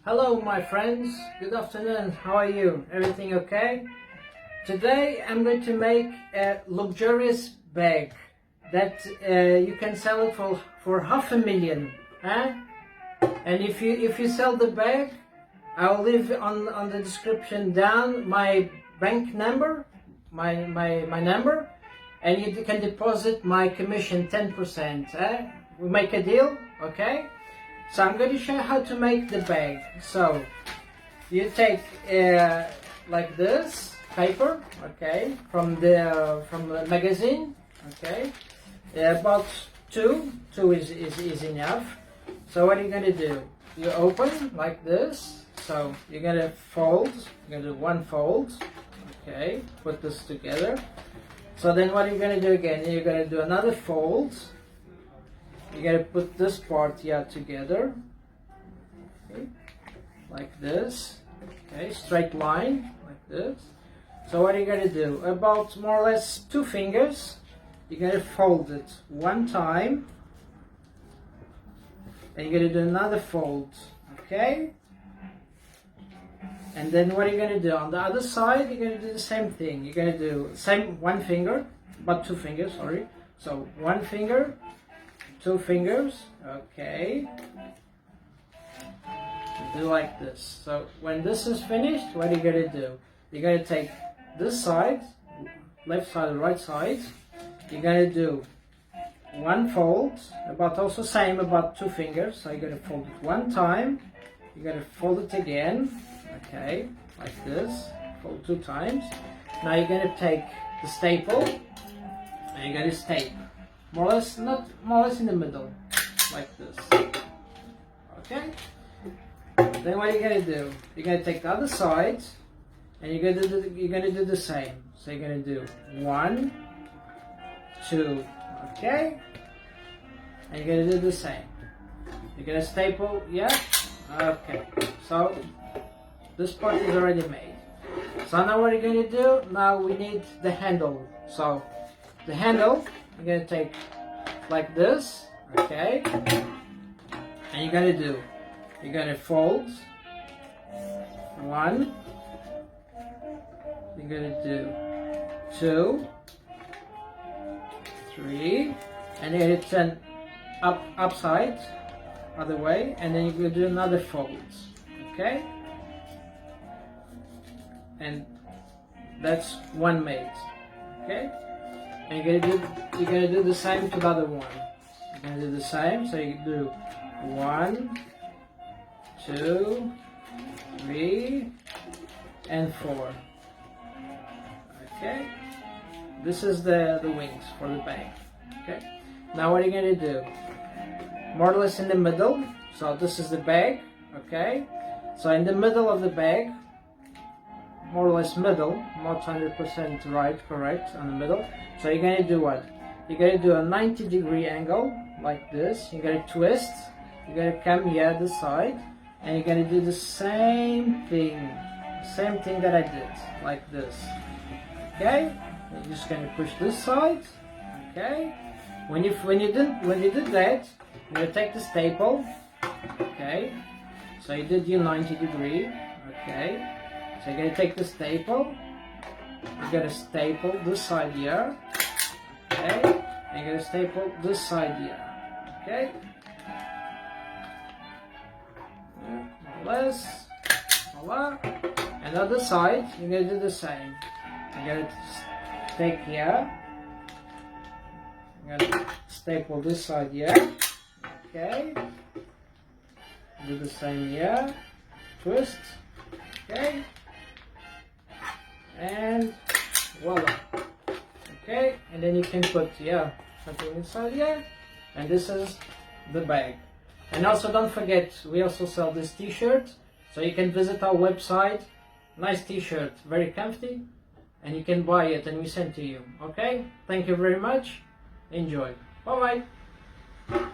Hello my friends, good afternoon, how are you? Everything okay? Today I'm going to make a luxurious bag that you can sell it for $500,000. Huh? And if you sell the bag, I will leave on the description down my bank number, my number, and you can deposit my commission 10%. We make a deal, okay? So I'm going to show you how to make the bag. So you take like this paper, okay, from the magazine, okay, about two is enough. So what are you going to do? You open like this. So you're going to fold. You're going to do one fold, okay. Put this together. So then what are you going to do again? You're going to do another fold. You gotta put this part here together, okay, like this, okay, straight line, like this. So what are you gonna do? About more or less 2 fingers, you're gonna fold it one time, and you're gonna do another fold, okay? And then what are you gonna do? On the other side, you're gonna do the same thing. You're gonna do same 1 finger, but 2 fingers, sorry. So 1 finger, 2 fingers, okay. Do like this. So when this is finished, what are you gonna do? You're gonna take this side, left side, right side. You're gonna do 1 fold, about also same about 2 fingers. So you're gonna fold it 1 time. You're gonna fold it again, okay, like this. Fold 2 times. Now you're gonna take the staple and you're gonna staple. More or less, not more or less in the middle, like this. Okay. Then what are you gonna do? You're gonna take the other side, and you're gonna do the same. So you're gonna do 1, 2, okay, and you're gonna do the same. You're gonna staple, yeah, okay. So this part is already made. So now what are you gonna do? Now we need the handle. So the handle, you're going to take like this, okay, and you're going to fold 1, you're going to do 2, 3, and you're going to turn upside, other way, and then you're going to do another fold, okay, and that's 1 made, okay. And you're gonna do the same to the other one. You're gonna do the same, so you do 1, 2, 3, and 4. Okay. This is the wings for the bag. Okay. Now what are you gonna do? More or less in the middle. So this is the bag. Okay. So in the middle of the bag, more or less middle, not 100% right, correct, on the middle. So you're gonna do what? You're gonna do a 90-degree angle, like this. You're gonna twist, you're gonna come here this side, and you're gonna do the same thing that I did, like this. Okay? You're just gonna push this side, okay? When you did that, you're gonna take the staple, okay? So you did your 90-degree, okay? So you're going to take the staple, you're going to staple this side here, okay, and you're going to staple this side here, okay, more or less, voila, and the other side, you're going to do the same. You're going to take here, you're going to staple this side here, okay, do the same here, twist, okay, and voila, okay, and then you can put something inside here, and this is the bag. And also don't forget, we also sell this t-shirt, so you can visit our website. Nice t-shirt, very comfy, and you can buy it and we send to you. Okay, thank you very much, enjoy, bye bye.